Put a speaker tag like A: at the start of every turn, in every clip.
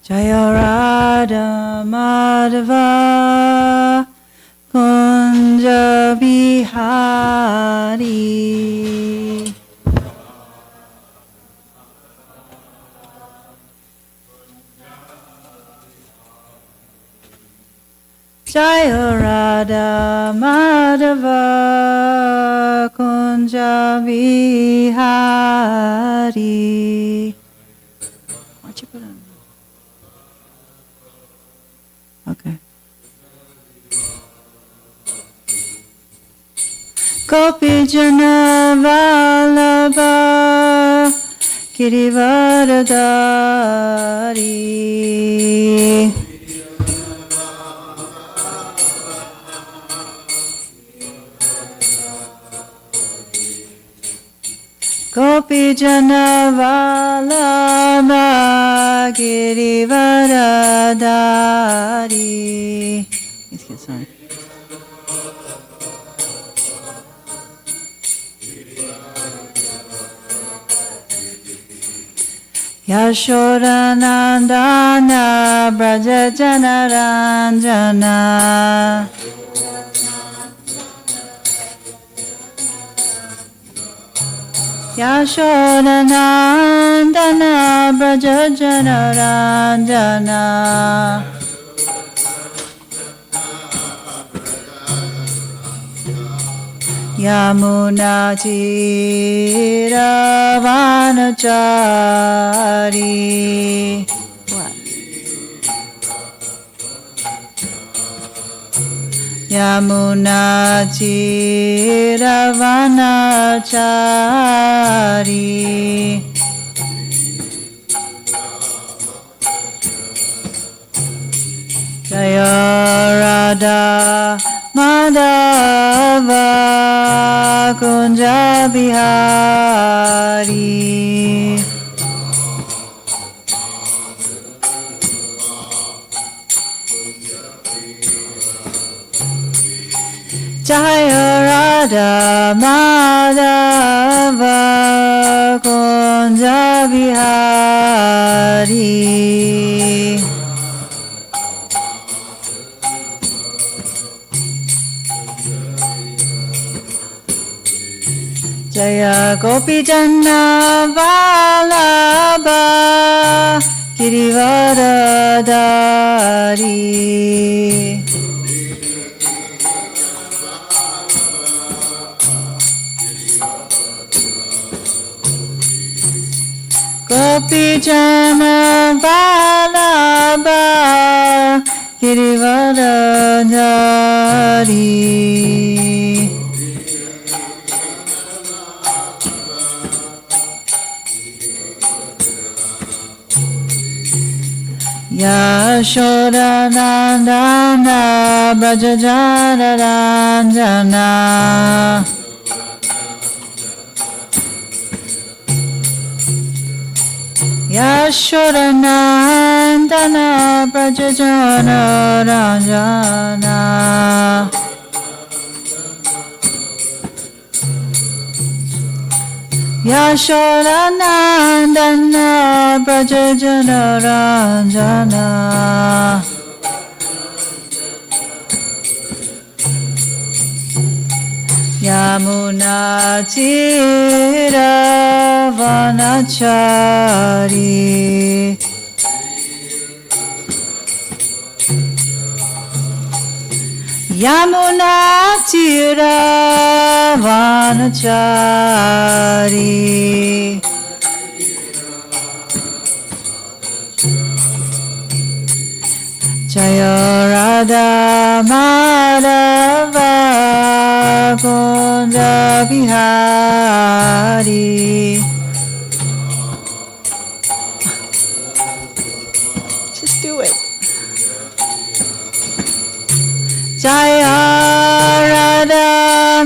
A: Jaya Radha Madhava Kunja Bihari Jaya Radha Madhava Kunja Bihari. Why'd you put on? Okay. Gopi Jana Vallabha Girivardhari Gopi Jana Vallabha Girivardhari. Let's get started. Yashodanandana Braja Janaranjana Yashodanandana Braja Janaranjana Yamuna Chiravanachari. What? Yamuna Chiravanachari. Jaya Radha Madhava Kunja Bihari Jaya Radha Madhava Kunja Bihari Jaya Gopi Jana Vallabha Girivardhari Gopi Jana Vallabha Girivardhari Yashodanandana Braja Janaranjana Yashodanandana Braja Janaranjana Yashodanandana Braja Janaranjana Yamuna Chiravanachari Yamuna Tira Vanachari Jaya Radha Madhava Kunda Bihari. Just do it. Jaya Radha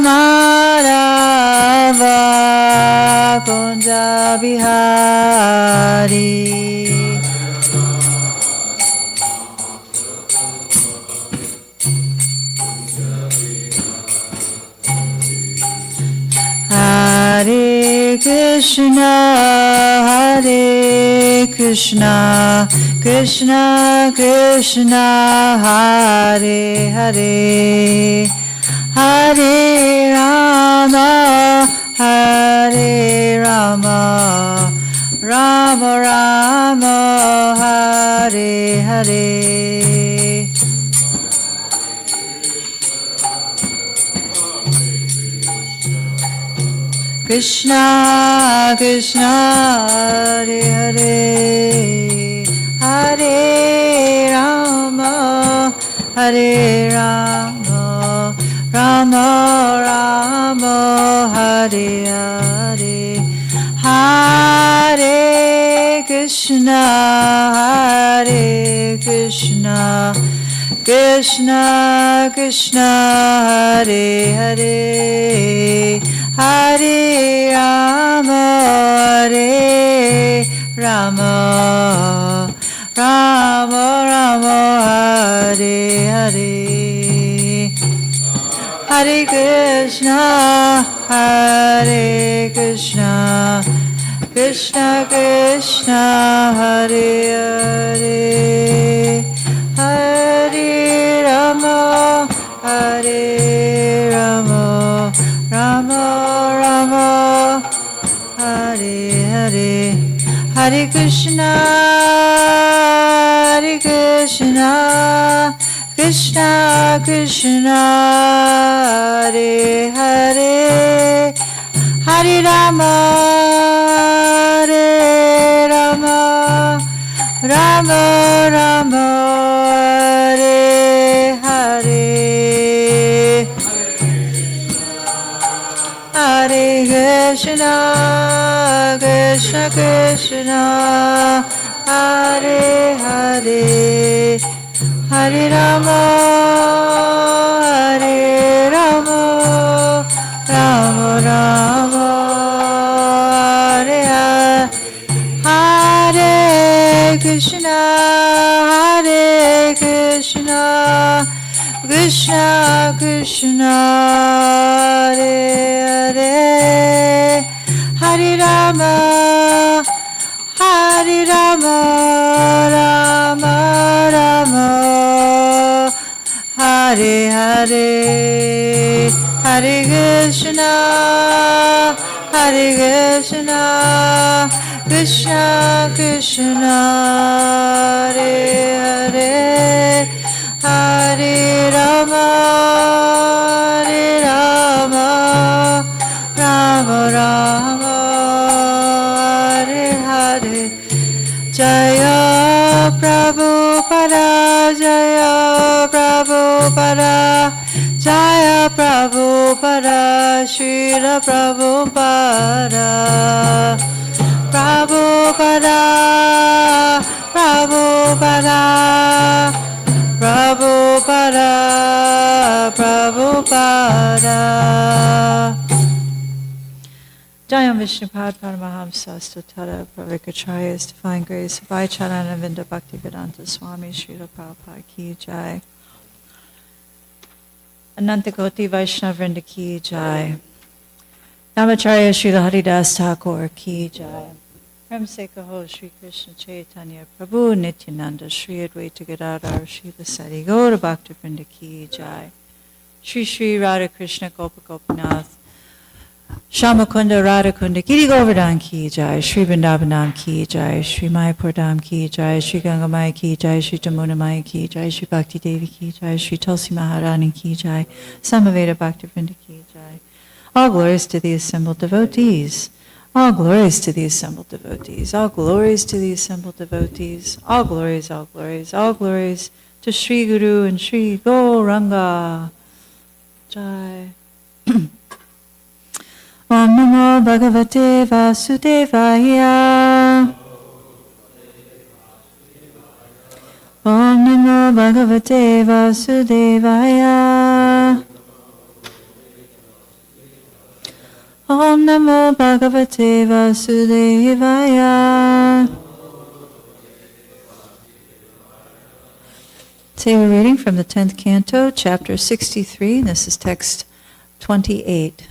A: Madhava Kunda Bihari. Hare Krishna, Krishna Krishna, Hare Hare, Hare Rama, Hare Rama, Rama Rama, Hare Hare. Krishna Krishna, Hare Hare, Hare Rama, Hare Rama, Rama Rama, Hare Hare, Hare Krishna, Hare Krishna, Krishna Krishna, Hare Hare, Hare Rama, Hare Rama, Rama Rama, Hare Hare, Hare Krishna, Hare Krishna, Krishna Krishna, Hare Hare, Hare Rama, Hare Rama, Rama Rama, Hare Hare, Hare Krishna, Hare Krishna, Krishna Krishna, Hare Hare, Hare Rama, Hare Rama, Rama Rama, Hare Hare, Hare Krishna, Krishna Krishna, Hare Hare, Hare Rama, Hare Rama, Rama Rama, Hare Hare, Hare Krishna, Hare Krishna, Krishna Krishna, Hare Hare, Hare Rama, Hare Rama, Rama Rama, Hare Hare, Hare Krishna, Hare Krishna, Krishna Krishna, Hare Hare, Hare Rama, Hare Rama, Rama Rama, Hare Hare, Jaya Prabhupada, Jaya Prabhupada, Jaya Prabhupada, Srila Prabhupada, Prabhupada, Prabhupada, Prabhupada, Prabhupada. Jayam Vishnupad Paramahamsa Stutara Pravikacharya's Divine Grace Vaicharanavinda Bhaktivedanta Swami Srila Prabhupada Ki Jai. Anantakoti Vaishnavrinda Ki Jai. Namacharya Srila Haridas Thakur Ki Jai. Prem Se Kaho Shri Krishna Chaitanya Prabhu Nityananda Shri Advaita Gadadhar Shri Vasari Gaura Bhaktivinoda Ki Jai. Shri Shri Radha Krishna Gopa Gopinath Shamakunda Radhakunda Giri Govardhan Ki Jai, Shri Vrindavanam Ki Jai, Shri Mayapur Dham Ki Jai, Shri Gangamaya Ki Jai, Shri Jamunamaya Ki Jai, Shri Bhakti Devi Ki Jai, Shri Tulsi Maharani Ki Jai, Samaveda Bhaktivinoda Ki Jai. All glories to the assembled devotees. All glories to the assembled devotees. All glories to the assembled devotees. All glories, all glories, all glories to Sri Guru and Sri Gauranga. Jai. Om Namo Bhagavate Vasudevaya. Om Namo Bhagavate Vasudevaya. Om Namo Bhagavate Vasudevaya. Today we're reading from the 10th canto, chapter 63. This is text 28.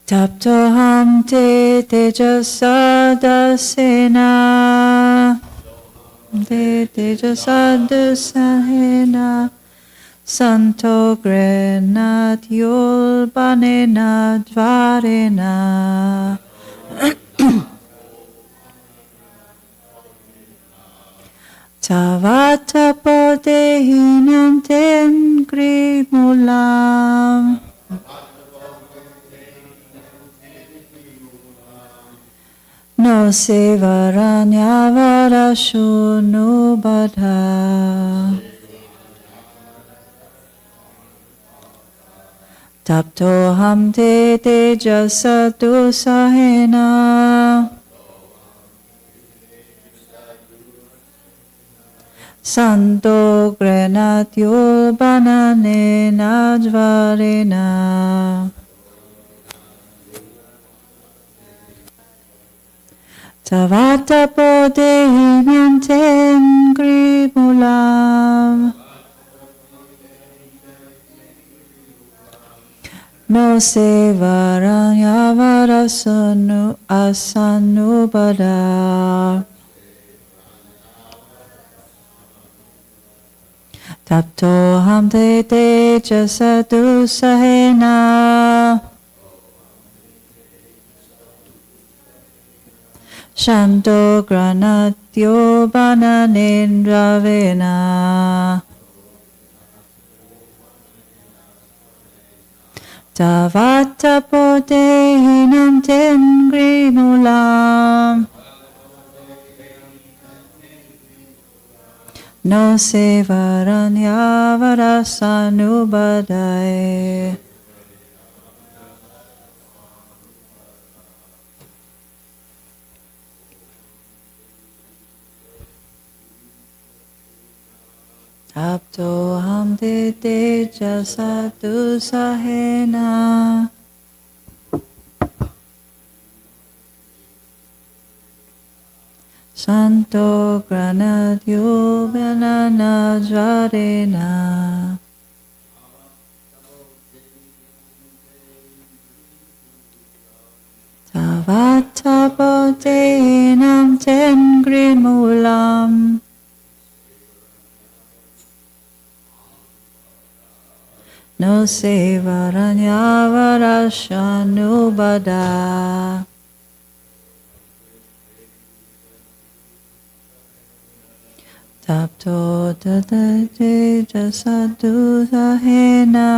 A: Taptoham te tejasadasena, te tejasadasena, santo grenat yulbanena dvarena. Tavata podehinam ten grimulam. No sevaranyavara nubadha. Taptoham te tejasatu sahena. Santo grenatio banane najvarena. Tavata podehinam ten grimulam. No sevaranyavara sanu asanubada. Taptoham te tejasatu sahena. Shanto granatyo bananendravena. Tavata podehinam ten grimulam. No sevaranyavara sanubadai. Taptoham te tejasatu sahena. Santo granatio banana jvarena. Tavata podenam ten grimulam. No sevaranyavara shanubada. Tapto tadate jasadu sahena.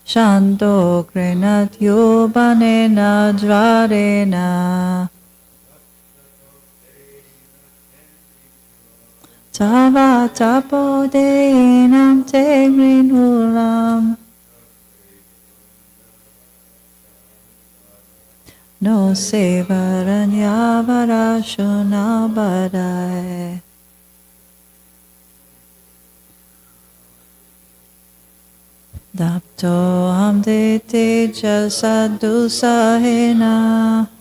A: Shanto grenatyo banena jvarena. Tavata podenam te grimulam. No sevaranyavara shunabadai. Dapto ham te tejasadu sahena.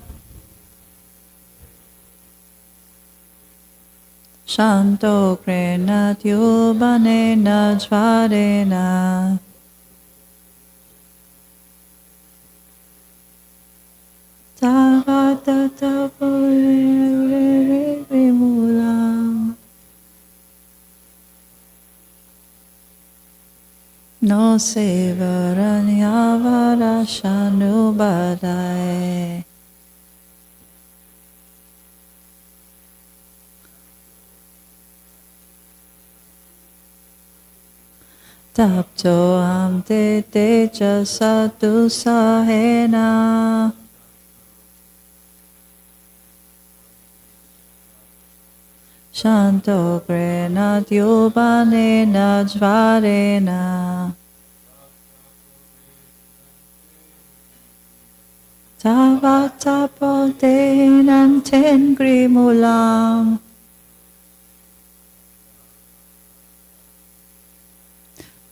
A: Shanto grenatyo banena jvarena. Tavata tapoyena No sevaranyavadashanubadai. Tapto amte tejasatu sahena. Shanto grena dyubanena jvarena. Tavatapo denanten grimulam.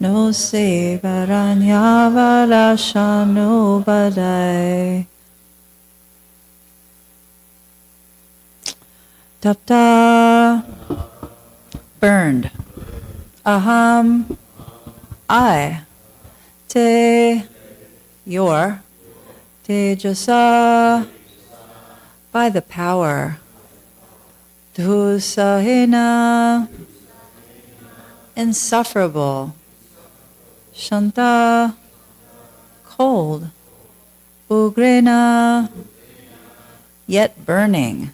A: No sevaranyavadashanubadai. Tapta, burned. Aham, I. Te, your. Tejasa, by the power. Dhusahena, insufferable. Shanta, cold. Ugrena, yet burning.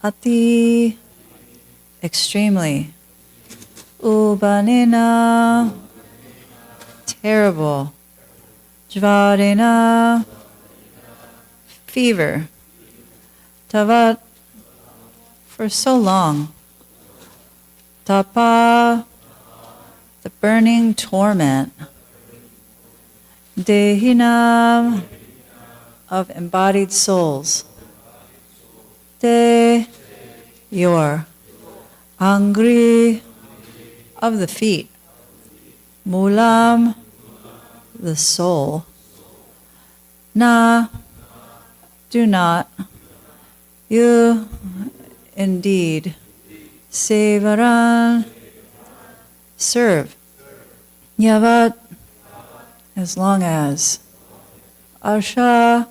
A: Ati, extremely. Ubanena, terrible. Jvarena, fever. Tavat, for so long. Tapa, the burning torment. Dehinam, of embodied souls. Te, your. Angri, of the feet. Mulam, the soul. Na, do not. You, indeed. Sevaran, serve. Yavat, as long as. Asha,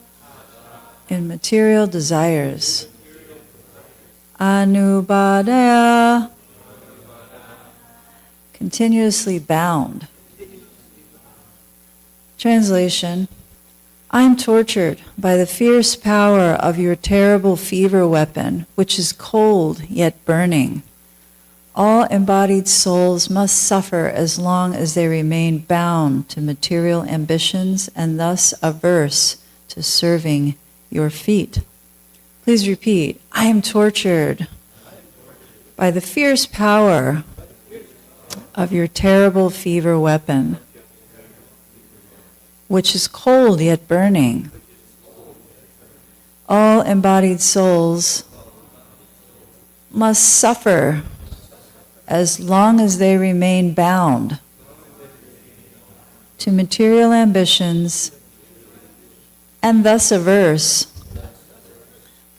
A: in material desires. Anubadaya, continuously bound. Translation: I am tortured by the fierce power of your terrible fever weapon, which is cold yet burning. All embodied souls must suffer as long as they remain bound to material ambitions and thus averse to serving your feet. Please repeat. I am tortured by the fierce power of your terrible fever weapon, which is cold yet burning. All embodied souls must suffer as long as they remain bound to material ambitions and thus averse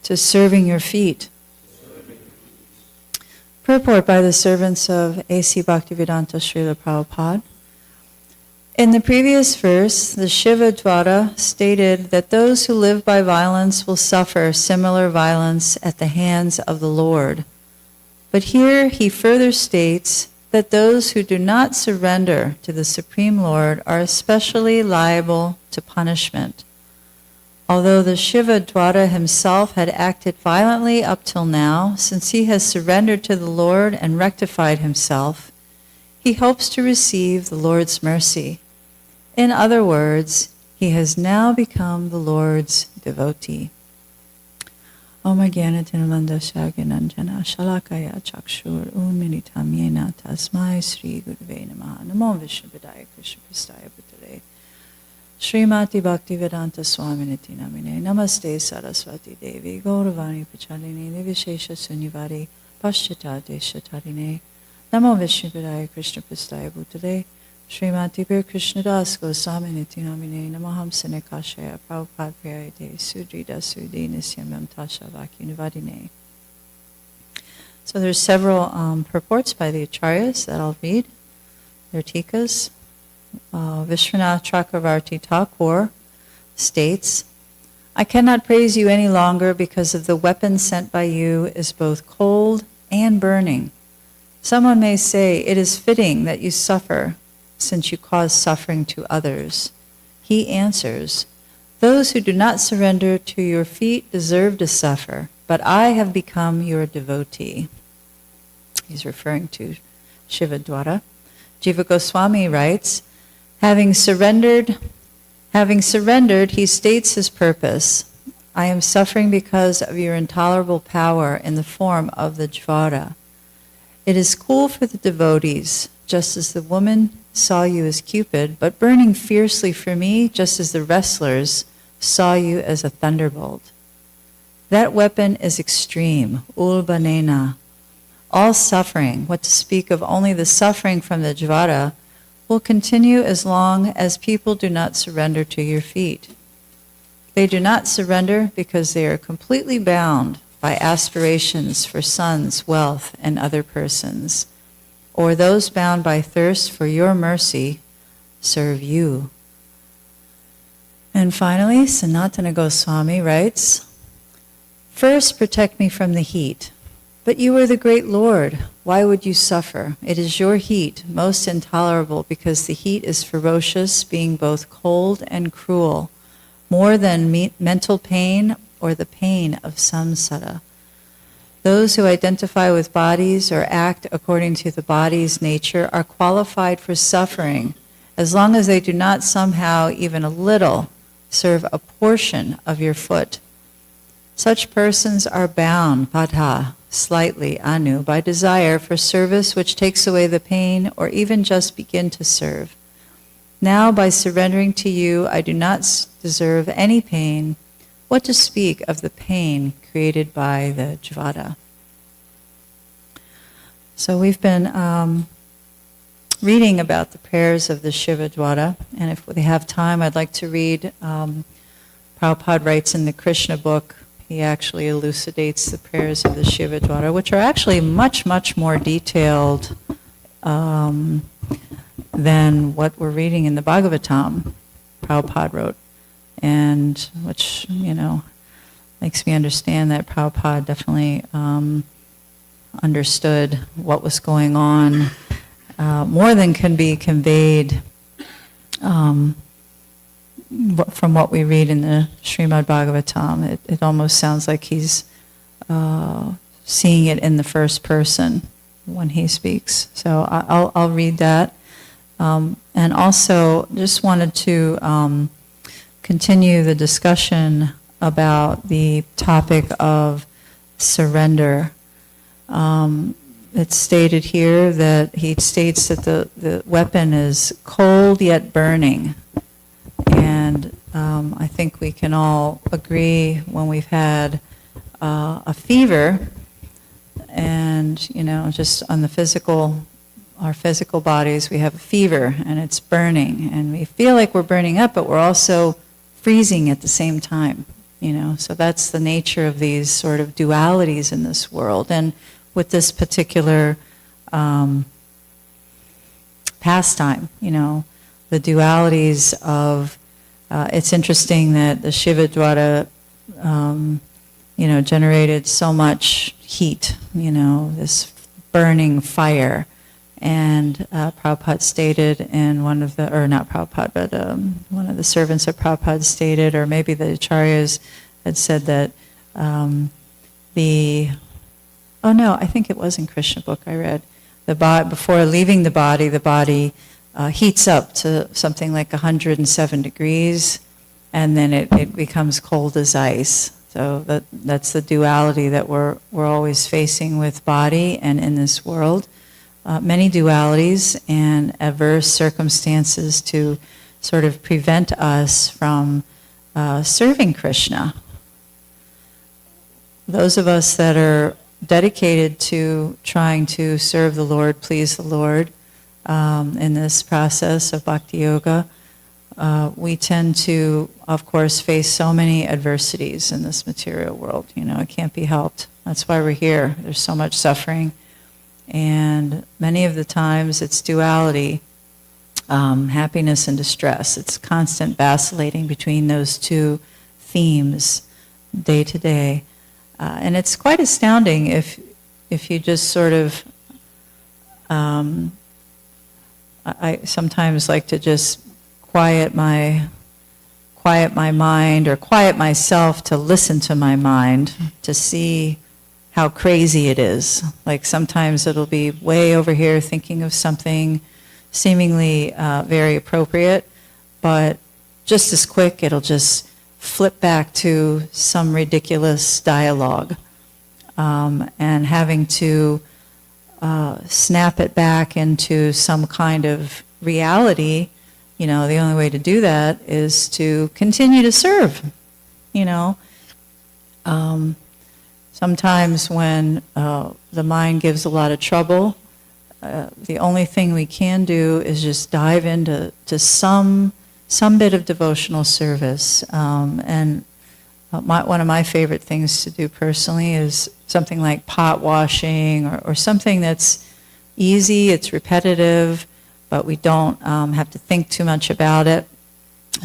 A: to serving your feet. Purport by the servants of A.C. Bhaktivedanta Srila Prabhupada. In the previous verse, the Shiva Dwara stated that those who live by violence will suffer similar violence at the hands of the Lord. But here he further states that those who do not surrender to the Supreme Lord are especially liable to punishment. Although the Shiva Dwara himself had acted violently up till now, since he has surrendered to the Lord and rectified himself, he hopes to receive the Lord's mercy. In other words, he has now become the Lord's devotee. Om Jnana Tinamandasya Gnananjana Shalakaya Chakshur Unmilitam Yena Tasmai Sri Gurave Namaha. Namo Vishnupadaya Krishna Prastaya Bhutale Srimati Bhaktivedanta Swaminiti Namine Namaste Saraswati Devi Gauravani Pachaline Nivishesha Sunyavadi Paschata Deshatarine Namo Vishnupadaya Krishna Prastaya Bhutale Srimati Bir Krishnadas Goswami Nitinamine Namaham Senekashaya Prabhupada Prayate Sudrida Sudi Nisyamam Tasha Vakyunivadine. So there's several purports by the acharyas that I'll read. They're tikas. Vishwanath Chakravarti Thakur states, I cannot praise you any longer because of the weapon sent by you is both cold and burning. Someone may say, it is fitting that you suffer since you cause suffering to others? He answers, those who do not surrender to your feet deserve to suffer, but I have become your devotee. He's referring to Shivadwara. Jiva Goswami writes, having surrendered, he states his purpose. I am suffering because of your intolerable power in the form of the Jvara. It is cool for the devotees, just as the woman saw you as Cupid, but burning fiercely for me, just as the wrestlers saw you as a thunderbolt. That weapon is extreme, ulbanena. All suffering, what to speak of only the suffering from the Jvara, will continue as long as people do not surrender to your feet. They do not surrender because they are completely bound by aspirations for sons, wealth, and other persons, or those bound by thirst for your mercy serve you. And finally, Sanatana Goswami writes, first protect me from the heat. But you are the great Lord. Why would you suffer? It is your heat, most intolerable, because the heat is ferocious, being both cold and cruel, more than mental pain or the pain of samsara. Those who identify with bodies or act according to the body's nature are qualified for suffering, as long as they do not somehow, even a little, serve a portion of your foot. Such persons are bound, padha, slightly, anu, by desire for service which takes away the pain, or even just begin to serve. Now, by surrendering to you, I do not deserve any pain. What to speak of the pain created by the Jvara? So we've been reading about the prayers of the Shiva Dwara, and if we have time, I'd like to read, Prabhupada writes in the Krishna book, he actually elucidates the prayers of the Shiva Dwara, which are actually much, much more detailed than what we're reading in the Bhagavatam, Prabhupada wrote, and which, makes me understand that Prabhupada definitely understood what was going on more than can be conveyed from what we read in the Srimad Bhagavatam. It almost sounds like he's seeing it in the first person when he speaks. So I'll read that. And also just wanted to continue the discussion about the topic of surrender. It's stated here that he states that the weapon is cold yet burning. And I think we can all agree when we've had a fever and, just on our physical bodies, we have a fever and it's burning and we feel like we're burning up, but we're also freezing at the same time, So that's the nature of these sort of dualities in this world. And with this particular pastime, the dualities of, it's interesting that the Shiva Dwara, generated so much heat, this burning fire. And Prabhupada stated in one of the, or not Prabhupada, but one of the servants of Prabhupada stated, or maybe the acharyas had said that I think it was in Krishna book I read, before leaving the body heats up to something like 107 degrees, and then it becomes cold as ice. So that's the duality that we're always facing with body and in this world. Many dualities and adverse circumstances to sort of prevent us from serving Krishna. Those of us that are dedicated to trying to serve the Lord, please the Lord, in this process of bhakti yoga, we tend to, of course, face so many adversities in this material world. It can't be helped. That's why we're here. There's so much suffering. And many of the times it's duality, happiness and distress. It's constant vacillating between those two themes day to day. And it's quite astounding if you just sort of I sometimes like to just quiet my mind or quiet myself to listen to my mind to see how crazy it is. Like sometimes it'll be way over here thinking of something seemingly very appropriate, but just as quick it'll just flip back to some ridiculous dialogue. And having to snap it back into some kind of reality, the only way to do that is to continue to serve, Sometimes when the mind gives a lot of trouble, the only thing we can do is just dive into some bit of devotional service. And one of my favorite things to do personally is something like pot washing or something that's easy, it's repetitive, but we don't have to think too much about it.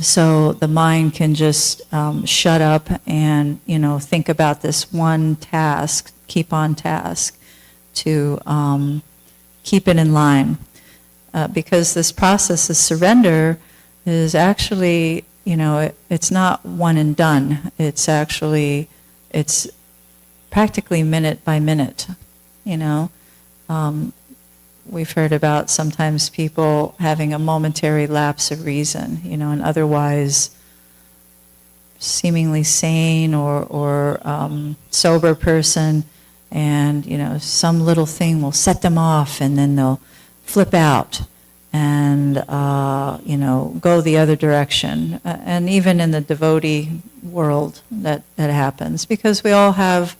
A: So the mind can just shut up and, think about this one task, keep on task, to keep it in line. Because this process of surrender is actually, it's not one and done. It's practically minute by minute, We've heard about sometimes people having a momentary lapse of reason, an otherwise seemingly sane or sober person, and, some little thing will set them off and then they'll flip out and, go the other direction. And even in the devotee world that happens, because we all have,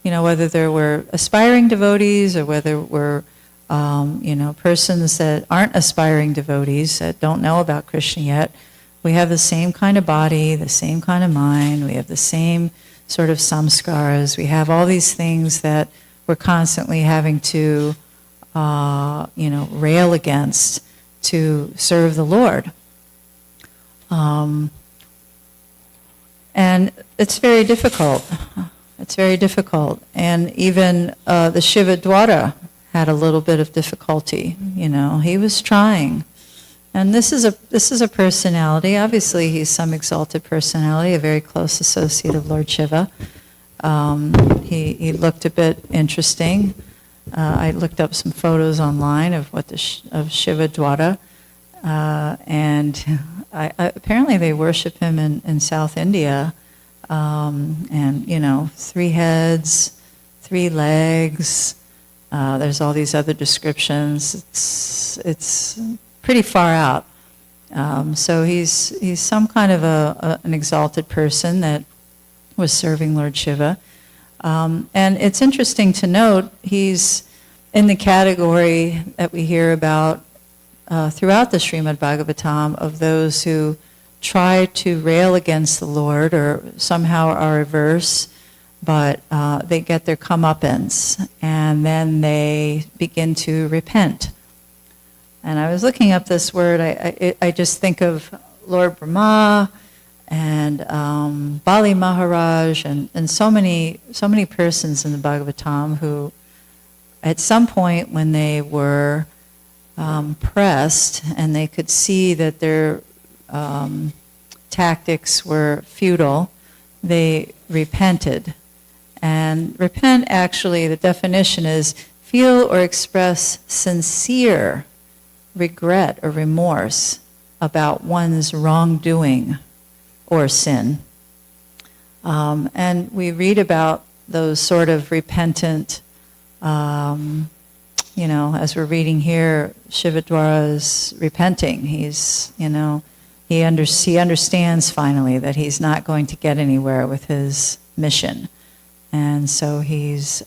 A: whether there were aspiring devotees or whether we're persons that aren't aspiring devotees, that don't know about Krishna yet, we have the same kind of body, the same kind of mind, we have the same sort of samskaras, we have all these things that we're constantly having to, rail against to serve the Lord. And it's very difficult. It's very difficult. And even the Shiva Dwara had a little bit of difficulty, he was trying. And this is a personality, obviously he's some exalted personality, a very close associate of Lord Shiva. He looked a bit interesting. I looked up some photos online of of Shiva Dwara, and apparently they worship him in South India, and 3 heads, 3 legs. There's all these other descriptions. It's pretty far out. So he's some kind of an exalted person that was serving Lord Shiva. And it's interesting to note he's in the category that we hear about throughout the Srimad Bhagavatam of those who try to rail against the Lord or somehow are averse, but they get their comeuppance, and then they begin to repent. And I was looking up this word, I just think of Lord Brahma and Bali Maharaj and so many persons in the Bhagavatam who at some point when they were pressed and they could see that their tactics were futile, they repented. And repent, actually, the definition is feel or express sincere regret or remorse about one's wrongdoing or sin. And we read about those sort of repentant, as we're reading here, Shivadwara is repenting. He's, he understands finally that he's not going to get anywhere with his mission. And so he's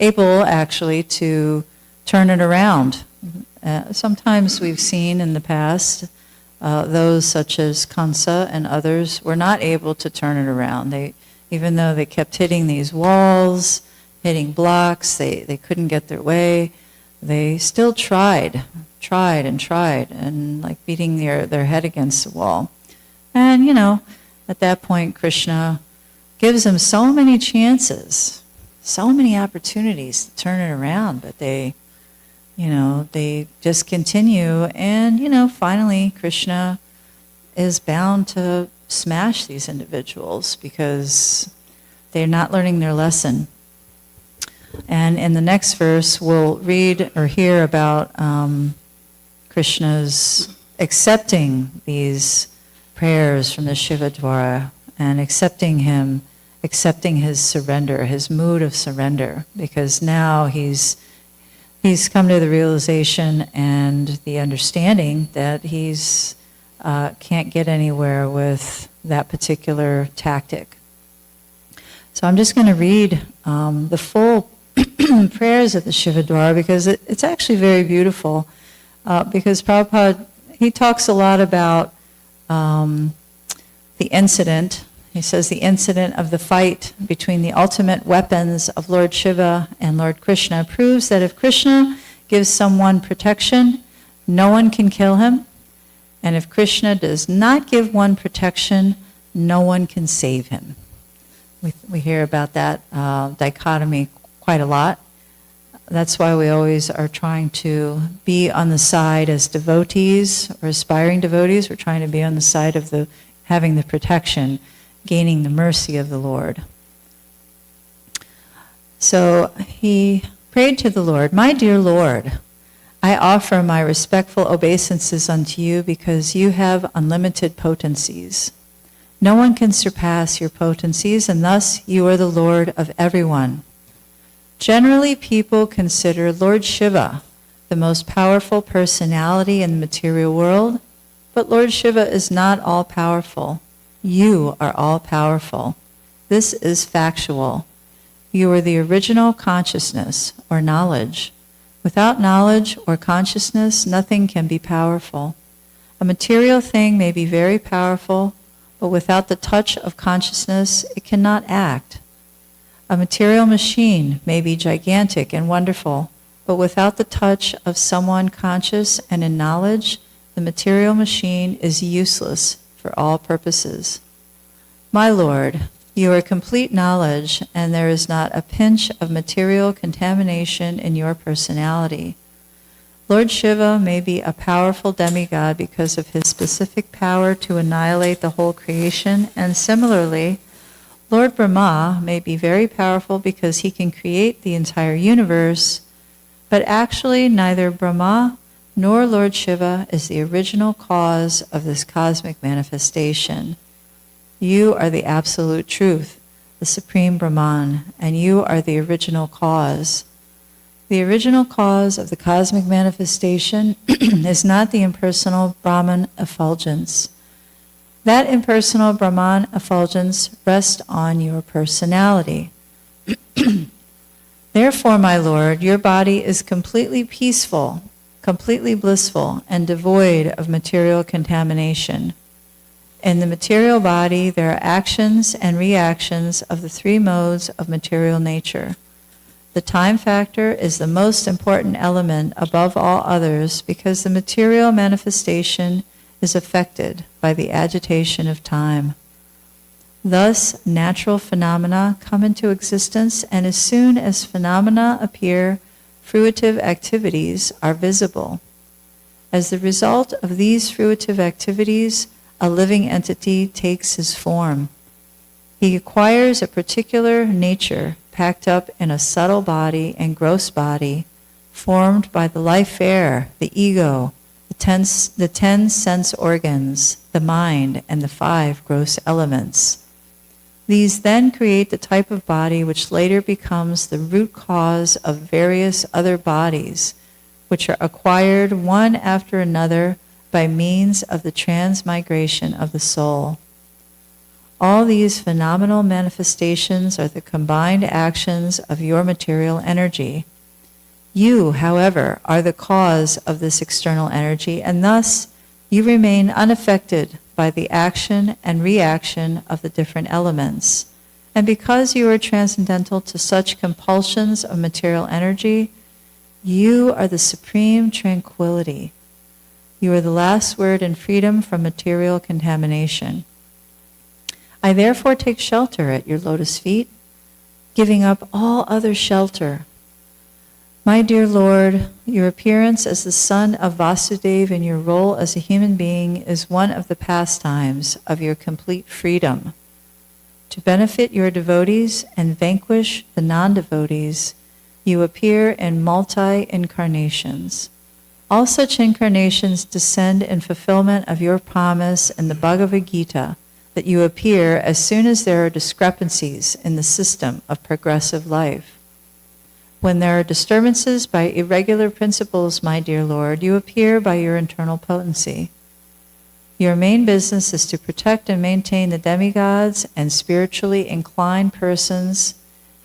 A: able actually to turn it around. Sometimes we've seen in the past those such as Kansa and others were not able to turn it around. Even though they kept hitting these walls, hitting blocks, they couldn't get their way, they still tried and like beating their head against the wall. And at that point Krishna gives them so many chances, so many opportunities to turn it around, but they they just continue, and, finally Krishna is bound to smash these individuals because they're not learning their lesson. And in the next verse, we'll read or hear about Krishna's accepting these prayers from the Shiva Dwara and accepting his surrender, his mood of surrender, because now he's come to the realization and the understanding that he's can't get anywhere with that particular tactic. So I'm just going to read the full prayers of the Shiva Dwara because it's actually very beautiful. Because Prabhupada, he talks a lot about the incident. He says the incident of the fight between the ultimate weapons of Lord Shiva and Lord Krishna proves that if Krishna gives someone protection, no one can kill him. And if Krishna does not give one protection, no one can save him. We hear about that dichotomy quite a lot. That's why we always are trying to be on the side as devotees or aspiring devotees. We're trying to be on the side of having the protection, gaining the mercy of the Lord. So he prayed to the Lord, "My dear Lord, I offer my respectful obeisances unto you because you have unlimited potencies. No one can surpass your potencies, and thus you are the Lord of everyone. Generally, people consider Lord Shiva the most powerful personality in the material world, but Lord Shiva is not all-powerful. You are all-powerful. This is factual. You are the original consciousness or knowledge. Without knowledge or consciousness, nothing can be powerful. A material thing may be very powerful, but without the touch of consciousness, it cannot act. A material machine may be gigantic and wonderful, but without the touch of someone conscious and in knowledge, the material machine is useless for all purposes. My Lord, you are complete knowledge, and there is not a pinch of material contamination in your personality. Lord Shiva may be a powerful demigod because of his specific power to annihilate the whole creation, and similarly, Lord Brahma may be very powerful because he can create the entire universe, but actually neither Brahma nor Lord Shiva is the original cause of this cosmic manifestation. You are the absolute truth, the supreme Brahman, and you are the original cause. The original cause of the cosmic manifestation is not the impersonal Brahman effulgence. That impersonal Brahman effulgence rests on your personality. Therefore, my Lord, your body is completely peaceful, completely blissful, and devoid of material contamination. In the material body, there are actions and reactions of the three modes of material nature. The time factor is the most important element above all others because the material manifestation is affected by the agitation of time. Thus, natural phenomena come into existence, and as soon as phenomena appear, fruitive activities are visible. As the result of these fruitive activities, a living entity takes his form. He acquires a particular nature packed up in a subtle body and gross body, formed by the life air, the ego, the 10 sense organs, the mind, and the 5 gross elements. These then create the type of body which later becomes the root cause of various other bodies, which are acquired one after another by means of the transmigration of the soul. All these phenomenal manifestations are the combined actions of your material energy. You, however, are the cause of this external energy, and thus you remain unaffected by the action and reaction of the different elements. And because you are transcendental to such compulsions of material energy, you are the supreme tranquility. You are the last word in freedom from material contamination. I therefore take shelter at your lotus feet, giving up all other shelter. My dear Lord, your appearance as the son of Vasudeva in your role as a human being is one of the pastimes of your complete freedom. To benefit your devotees and vanquish the non-devotees, you appear in multi-incarnations. All such incarnations descend in fulfillment of your promise in the Bhagavad Gita that you appear as soon as there are discrepancies in the system of progressive life. When there are disturbances by irregular principles, my dear Lord, you appear by your internal potency. Your main business is to protect and maintain the demigods and spiritually inclined persons,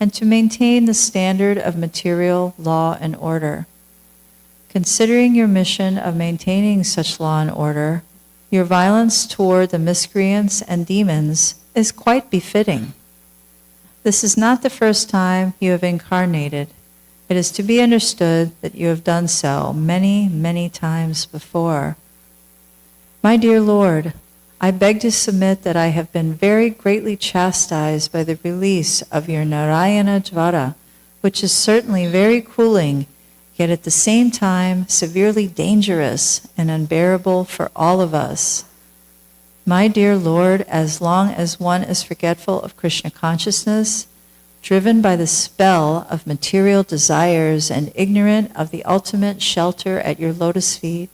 A: and to maintain the standard of material law and order. Considering your mission of maintaining such law and order, your violence toward the miscreants and demons is quite befitting. This is not the first time you have incarnated. It is to be understood that you have done so many, many times before. My dear Lord, I beg to submit that I have been very greatly chastised by the release of your Narayana Dvara, which is certainly very cooling, yet at the same time severely dangerous and unbearable for all of us. My dear Lord, as long as one is forgetful of Krishna consciousness, driven by the spell of material desires and ignorant of the ultimate shelter at your lotus feet,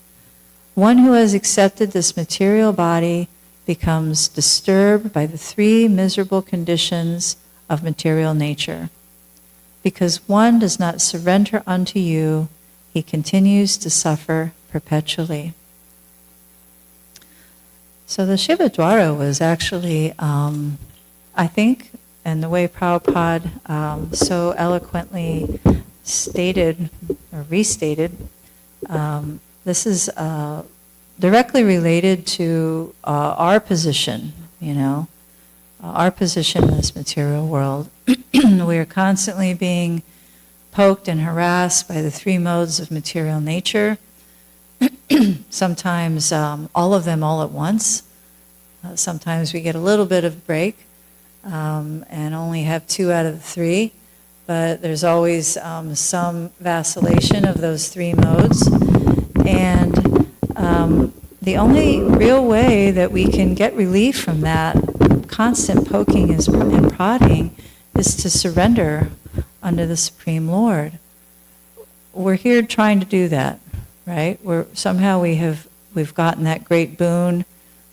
A: one who has accepted this material body becomes disturbed by the three miserable conditions of material nature. Because one does not surrender unto you, he continues to suffer perpetually. So the Shiva Dwara was actually, I think, and the way Prabhupada so eloquently stated or restated, this is directly related to our position, our position in this material world. We are constantly being poked and harassed by the three modes of material nature, sometimes all of them all at once. Sometimes we get a little bit of break, and only have 2 out of the 3, but there's always some vacillation of those 3 modes. And the only real way that we can get relief from that constant poking and prodding is to surrender under the Supreme Lord. We're here trying to do that, right? Somehow we've gotten that great boon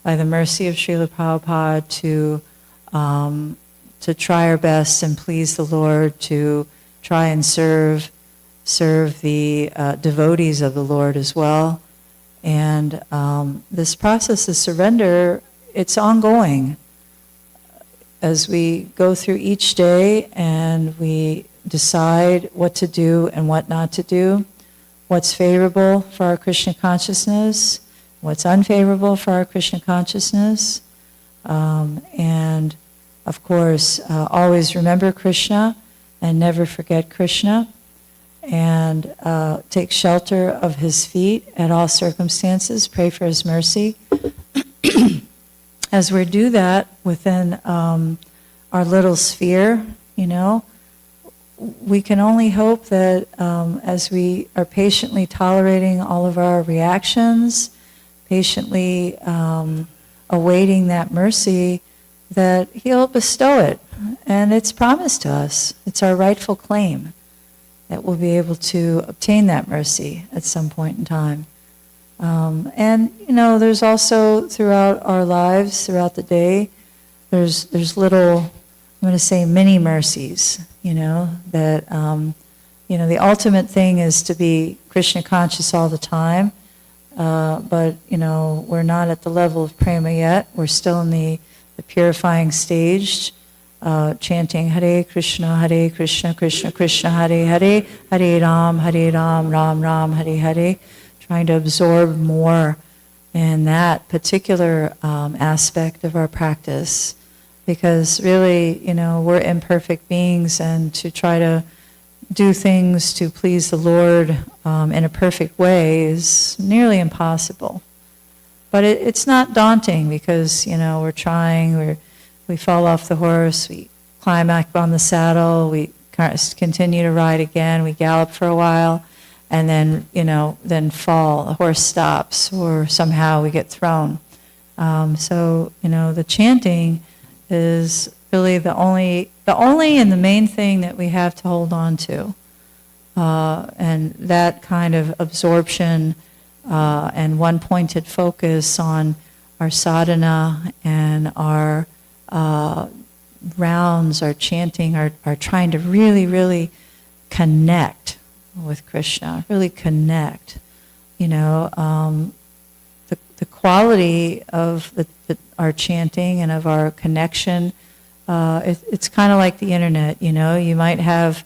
A: by the mercy of Srila Prabhupada to try our best and please the Lord, to try and serve the devotees of the Lord as well. And this process of surrender, it's ongoing. As we go through each day and we decide what to do and what not to do, what's favorable for our Krishna consciousness, what's unfavorable for our Krishna consciousness, and of course, always remember Krishna and never forget Krishna, and take shelter of his feet at all circumstances, pray for his mercy. As we do that within our little sphere, we can only hope that as we are patiently tolerating all of our reactions, patiently awaiting that mercy, that he'll bestow it. And it's promised to us. It's our rightful claim that we'll be able to obtain that mercy at some point in time. And there's also throughout our lives, throughout the day, there's little, I'm going to say mini mercies, that, the ultimate thing is to be Krishna conscious all the time. But, we're not at the level of prema yet. We're still in the purifying stage, chanting Hare Krishna, Krishna Krishna, Hare Hare, Hare Ram, Ram Ram, Hare Hare, trying to absorb more in that particular aspect of our practice. Because really, we're imperfect beings, and to try to do things to please the Lord in a perfect way is nearly impossible. But it's not daunting, because, we're trying, we fall off the horse, we climb back on the saddle, we continue to ride again. We gallop for a while, and then, then fall. The horse stops, or somehow we get thrown. So, the chanting is really the only and the main thing that we have to hold on to. And that kind of absorption and one-pointed focus on our sadhana and our rounds, our chanting, are trying to really, really connect with Krishna, really connect. The quality of our chanting and of our connection, it's kind of like the internet. You might have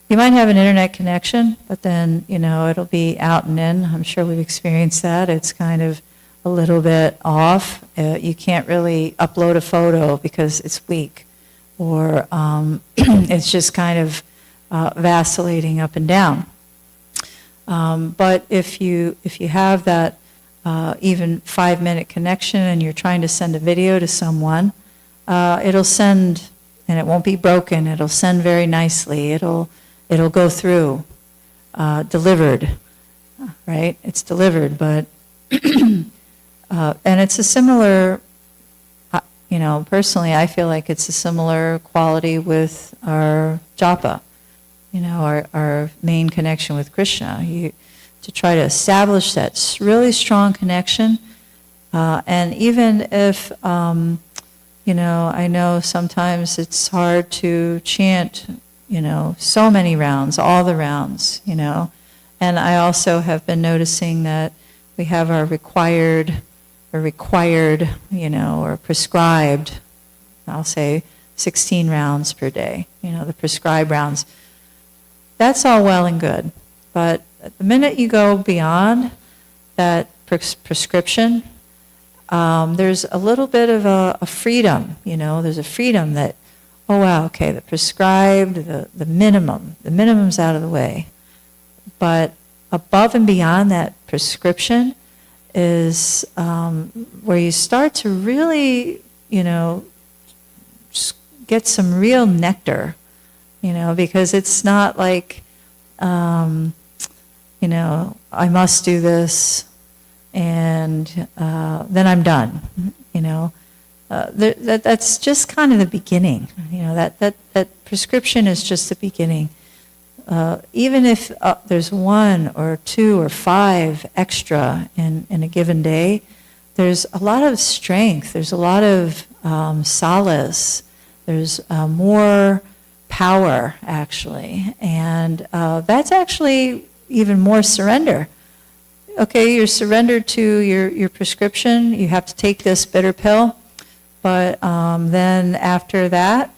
A: an internet connection, but then it'll be out and in. I'm sure we've experienced that. It's kind of a little bit off. You can't really upload a photo because it's weak, or it's just kind of vacillating up and down. But if you have that even 5-minute connection, and you're trying to send a video to someone, it'll send, and it won't be broken. It'll send very nicely. It'll go through, delivered, right? It's delivered, but and it's a similar, personally, I feel like it's a similar quality with our japa, our main connection with Krishna. To try to establish that really strong connection, and even if, I know sometimes it's hard to chant, so many rounds, all the rounds, and I also have been noticing that we have our required, or prescribed, I'll say 16 rounds per day, the prescribed rounds. That's all well and good, but the minute you go beyond that prescription, there's a little bit of a freedom, there's a freedom that, oh wow, okay, the prescribed, the minimum's out of the way. But above and beyond that prescription is where you start to really, get some real nectar, because it's not like, I must do this and then I'm done, that's just kind of the beginning. That prescription is just the beginning. Even if there's 1 or 2 or 5 extra in a given day, there's a lot of strength, there's a lot of solace, there's more power, actually. And that's actually even more surrender. Okay, you're surrendered to your prescription, you have to take this bitter pill, but then after that,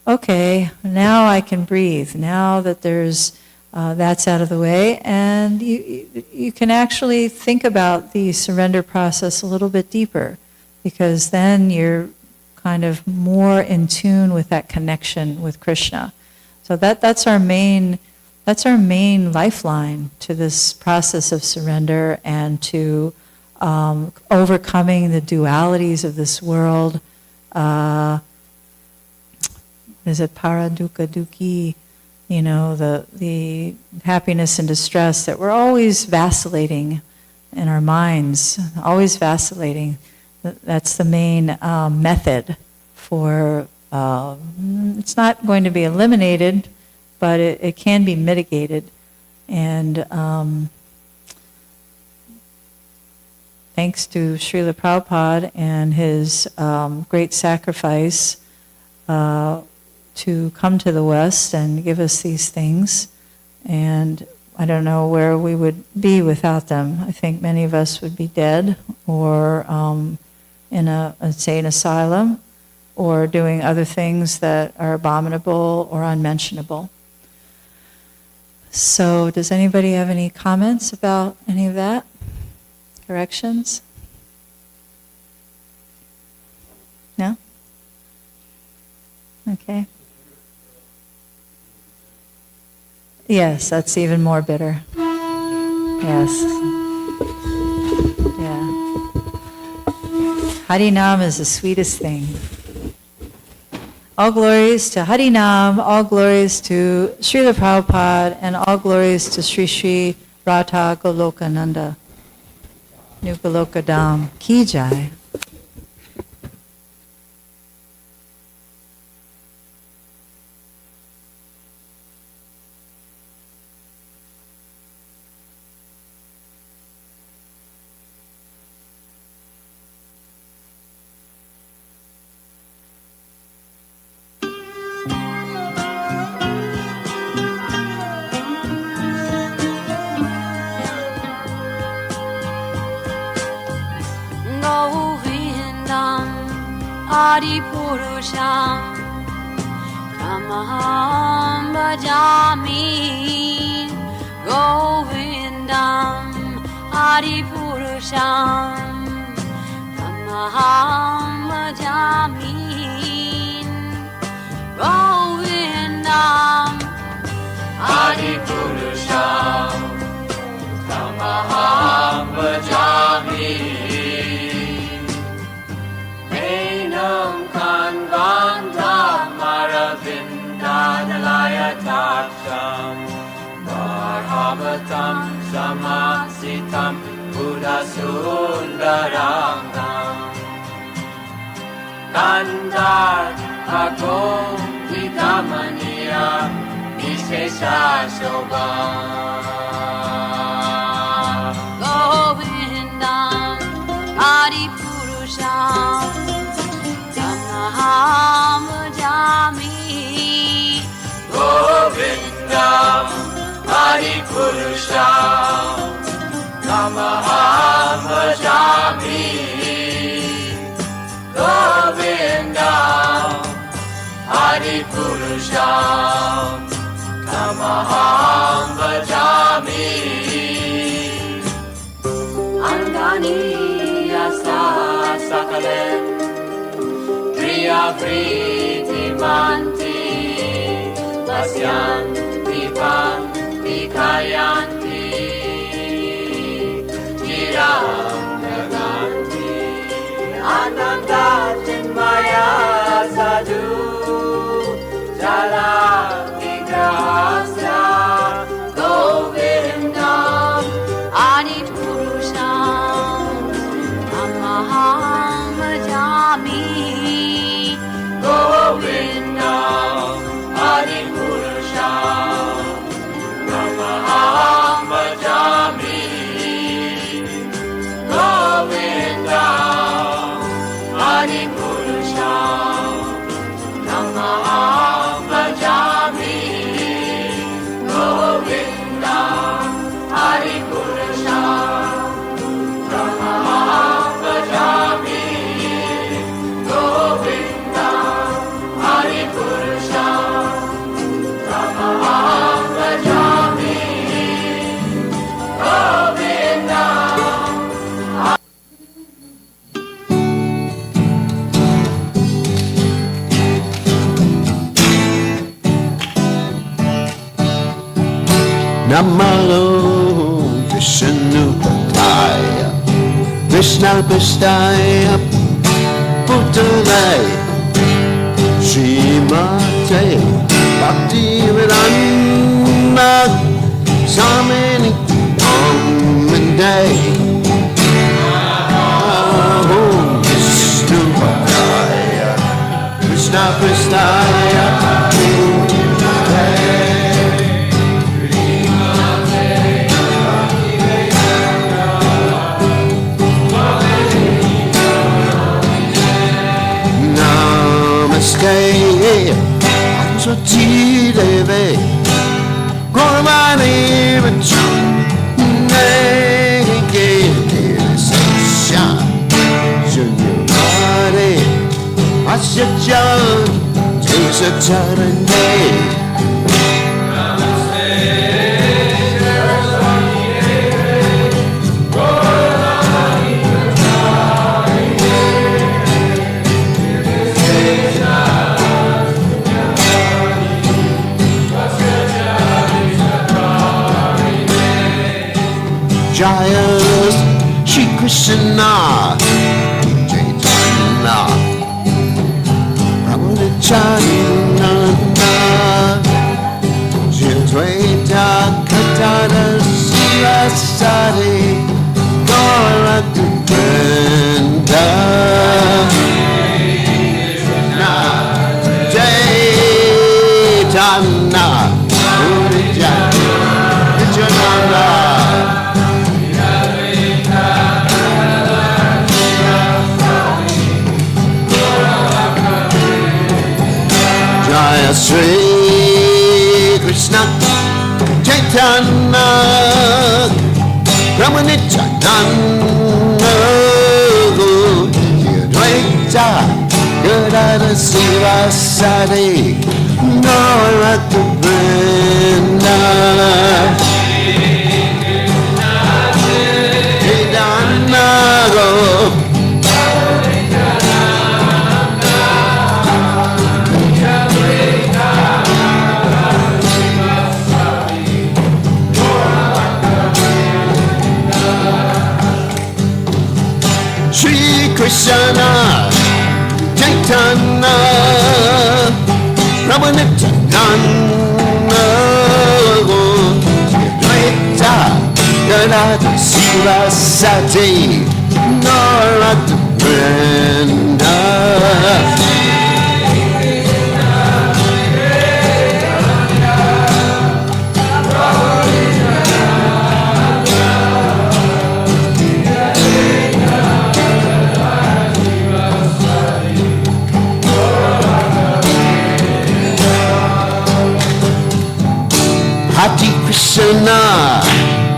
A: okay, now I can breathe. Now that there's that's out of the way, and you can actually think about the surrender process a little bit deeper, because then you're kind of more in tune with that connection with Krishna. So that's our main lifeline to this process of surrender and to overcoming the dualities of this world. Is it para dukkha dukhi? The happiness and distress that we're always vacillating in our minds, always vacillating. That's the main method for, it's not going to be eliminated, but it can be mitigated. And thanks to Srila Prabhupada and his great sacrifice to come to the West and give us these things. And I don't know where we would be without them. I think many of us would be dead, or in a insane asylum, or doing other things that are abominable or unmentionable. So does anybody have any comments about any of that? Corrections? No? Okay. Yes, that's even more bitter. Yes. Yeah. Harinam is the sweetest thing. All glories to Harinam, all glories to Srila Prabhupada, and all glories to Sri Sri Radha Goloka Nanda. New Goloka Dham. Ki Jai.
B: Adipurusham Tamaham Bhajami Govindam Adipurusham Tamaham Bhajami Govindam Adipurusham Tamaham Bhajami Maravindanalayatacham Varhavatam Samasitam Buddhasundarangam Kandar Agom Vidamaniya Vishesha Shobham Govindam Adipurusham Tamaham Bhajami Govindam Adipurusham Tamaham Bhajami Govindam Adipurusham Tamaham Bhajami Angani Yasa Sakalen Priya Priti Manti Pasyanti Panti Kayanti Chiram Naganti Ananda Chinmaya Sadhu Jala Vigrahasya Govindam Adipurusham Tamaham Bhajami Govindam Adipurusham Tamaham Bhajami Govindam Adipurusham Tamaham Bhajami Govindam Adipurusham Tamaham Bhajami Govindam Adipurusham Tamaham Bhajami Govindam.
C: Namalo Vishnu Padaya Krishna Pistaya Putale Srimate Bhakti Vedanta Samini Omende Vishnu Padaya Krishna Pistaya Putale Namaste, Ansati Deve, Gormani Vacham, Neke Sasha, Juyari, Asyajan, Jasatarane. Jaya Shri Krishna Chaitanya Prabhu Krishna Jadwaita Katana Sivasari Gauranga Brenda Jayatana Nijananda Jaya Sri Krishna Chaitanya Ramanityananda Advaita Gadada Sivasari Gauranga Brenda Shri Krishna Chaitanya Ramanityananda Advaita Gadada Sivasati Gauranga Brenda Hare Krishna,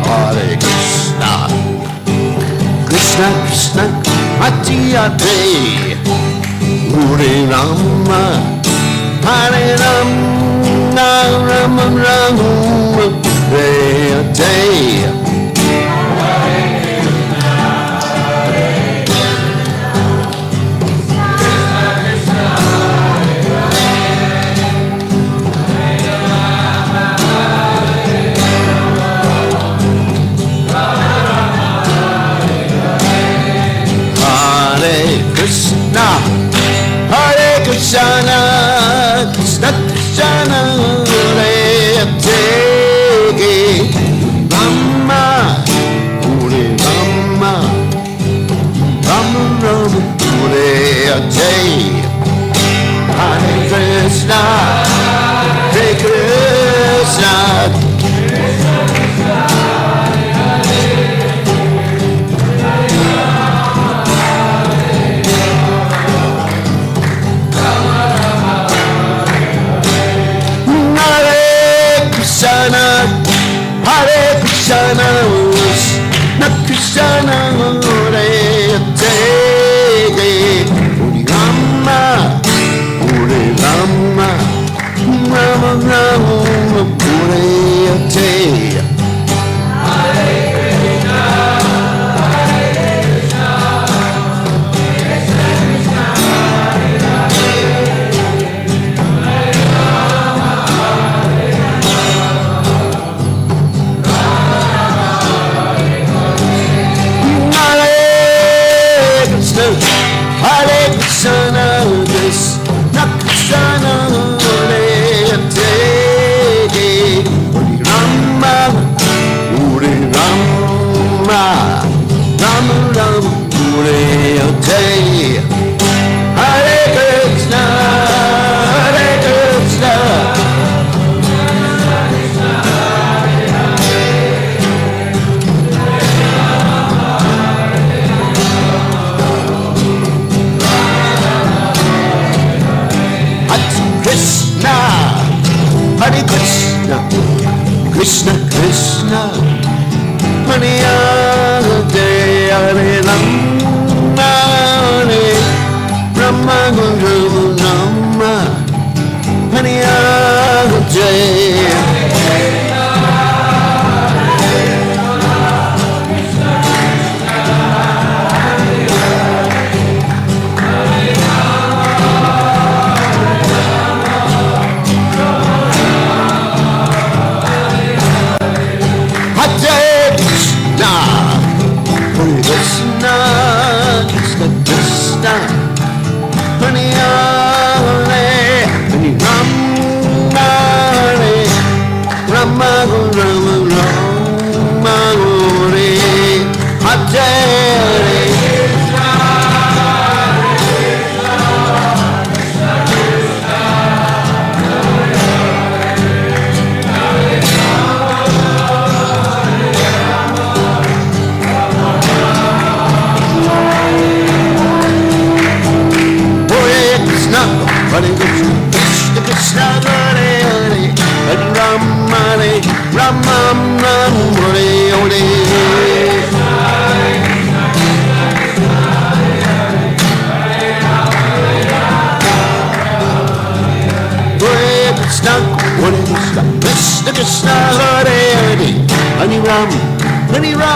C: Hare Krishna, Krishna Krishna, Hare Hare, Hare Rama, Hare Rama, Rama Rama, Hare Hare. Krishna, Hare Krishna, Krishna Krishna, Hare Hare, Rama, Hare Rama, Rama Rama, Hare Hare, Hare Krishna, Hare Krishna. Hare Krishna, Krishna Krishna, Hare Hare, Hare Rama, Hare Rama, Rama Rama, Hare Hare. Hare Krishna, Krishna Krishna, Hare Hare, Hare Rama, Hare Rama, Rama Rama, Hare Hare, Hare Krishna, Hare Krishna. Hare Krishna, Krishna Krishna, Hare Hare, Hare Rama, Hare Rama, Guru Rama, Hare Hare. Krishna, Krishna Krishna, Hare Hare Krishna Krishna Hare Hare Hare Ram Hare Hare Krishna Krishna Krishna Hare Hare Hare Ram Hare Hare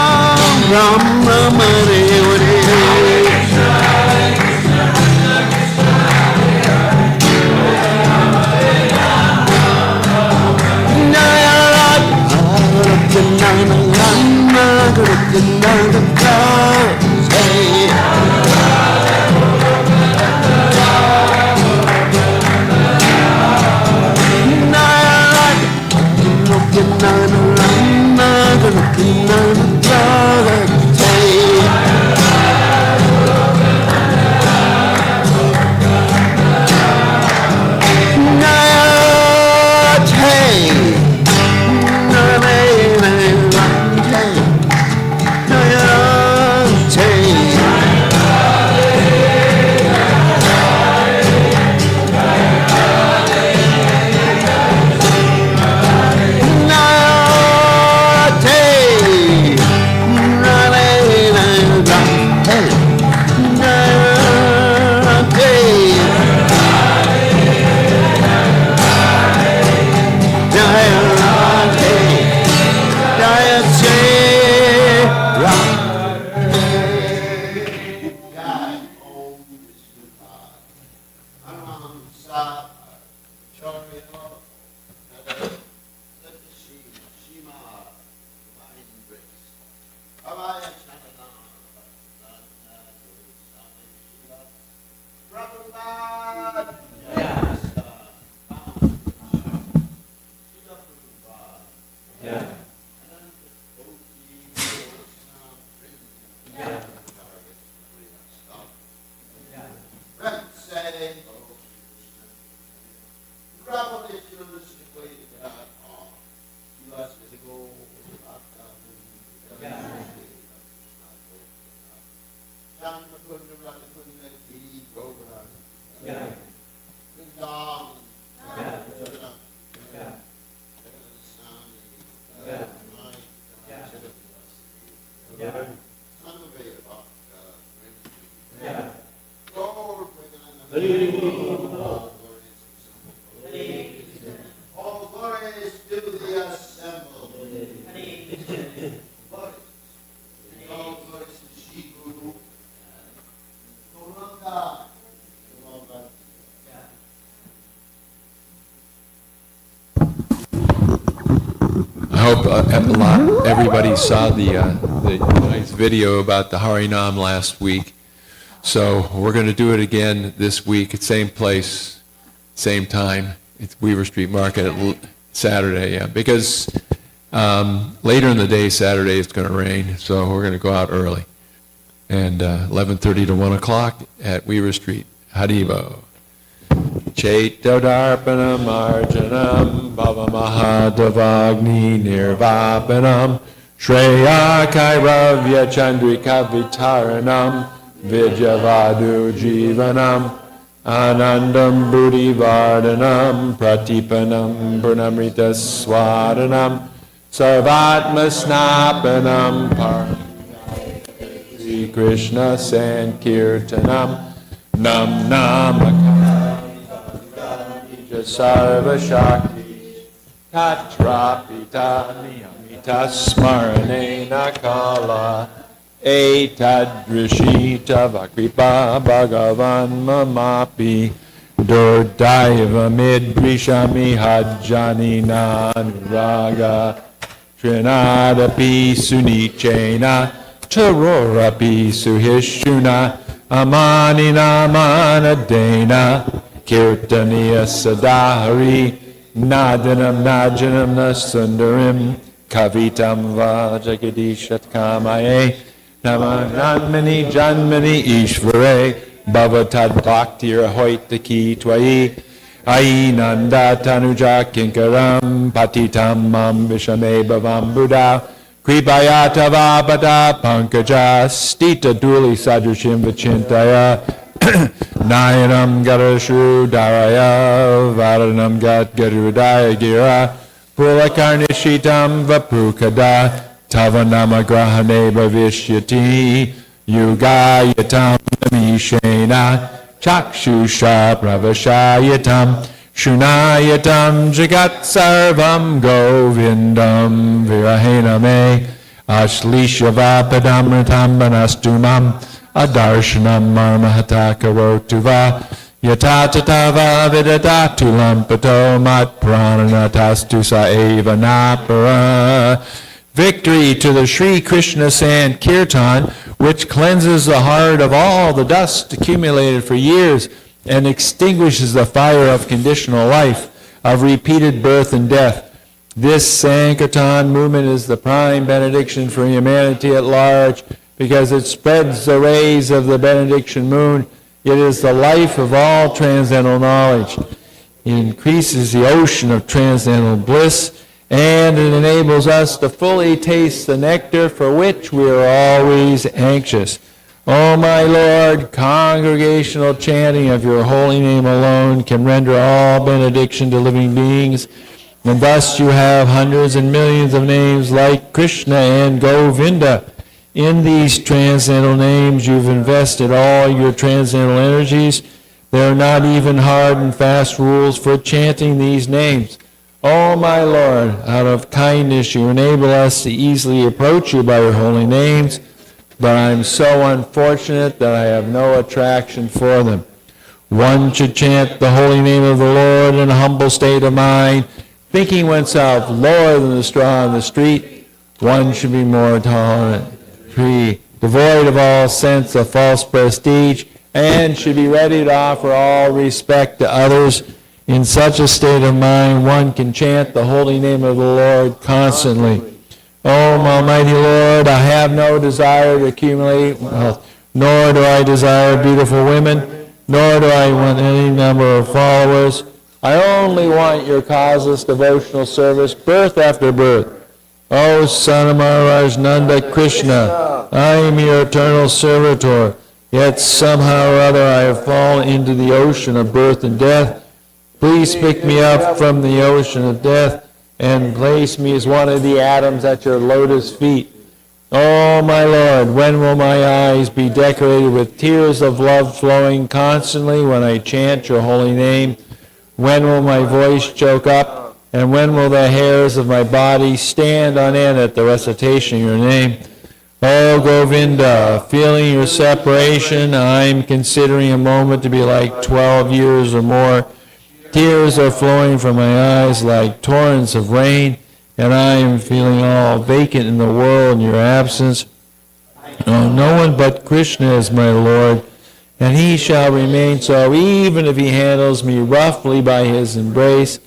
D: All glories to the assembled. All glories to Shiku. Goloka.
E: I hope everybody saw the nice video about the Harinam last week. So we're going to do it again this week at same place, same time. It's Weaver Street Market at Saturday, yeah. Because later in the day, Saturday, it's going to rain, so we're going to go out early. And 11:30 to 1 o'clock at Weaver Street. Haribo. Chaitodarpanam arjanam bhavamahadavagni nirvapanam Shreya Kairavya Chandrika Vitaranam Vijavadu Jivanam Anandam Buddhi Vardhanam Pratipanam Purnamrita Swadanam Sarvatma Snapanam Sri Krishna Sankirtanam Nam Namakam Sarva Shakti Tatrapita Niyamita Smaranena Kala Etadrishita Vakripa Bhagavan Mamapi Durdaiva Midrishami Hajjani Nanuraga Trinadapi Sunichena Charorapi Suhishuna Amanina Manadena Kirtaniya Sadahari Nadanam Najanam Nasundarim Kavitam Vajagadishat Kamaye Namananmani Janmani Ishvare Bhavatad Bhaktir Hoitaki Twayi Ainanda Tanuja Kinkaram Patitam Mam Vishame Bhavam Buddha Kripayata Vabada Pankaja Stita Duli Sadrushim Vachintaya
F: Nayanam Garashu Daraya Varanam Gat Garudaya Gira Pulakarnishitam Vapukada Tavanama Grahane Bhavishyati Yugayatam Namishena Chakshusha Pravashayatam Shunayatam Jagat Sarvam Govindam Virahena Me Ashlishavapadamritam Banastumam Adarshanam Marmahata Karotuva Yatatatava Vidadatu Lampato Mat Prananatastu Saeva Napara. Victory to the Sri Krishna Sankirtan, which cleanses the heart of all the dust accumulated for years and extinguishes the fire of conditional life, of repeated birth and death. This Sankirtan movement is the prime benediction for humanity at large, because it spreads the rays of the benediction moon. It is the life of all transcendental knowledge. It increases the ocean of transcendental bliss, and it enables us to fully taste the nectar for which we are always anxious. O my Lord, congregational chanting of your holy name alone can render all benediction to living beings, and thus you have hundreds and millions of names like Krishna and Govinda. In these transcendental names you've invested all your transcendental energies. There are not even hard and fast rules for chanting these names. Oh my Lord, out of kindness you enable us to easily approach you by your holy names, but I'm so unfortunate that I have no attraction for them. One should chant the holy name of the Lord in a humble state of mind, thinking oneself lower than the straw on the street. One should be more tolerant, free, devoid of all sense of false prestige, and should be ready to offer all respect to others. In such a state of mind, one can chant the holy name of the Lord constantly. Oh, Almighty Lord, I have no desire to accumulate wealth, nor do I desire beautiful women, nor do I want any number of followers. I only want your causeless devotional service, birth after birth. O Son of Maharaj Nanda Krishna, I am your eternal servitor, yet somehow or other I have fallen into the ocean of birth and death. Please pick me up from the ocean of death and place me as one of the atoms at your lotus feet. Oh, my Lord, when will my eyes be decorated with tears of love flowing constantly when I chant your holy name? When will my voice choke up? And when will the hairs of my body stand on end at the recitation of your name? Oh, Govinda, feeling your separation, I'm considering a moment to be like 12 years or more. Tears are flowing from my eyes like torrents of rain, and I am feeling all vacant in the world in your absence. Oh, no one but Krishna is my Lord, and he shall remain so even if he handles me roughly by his embrace,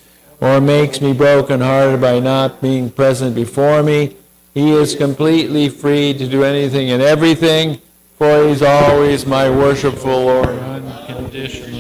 F: or makes me broken-hearted by not being present before me. He is completely free to do anything and everything, for he is always my worshipful Lord, unconditionally.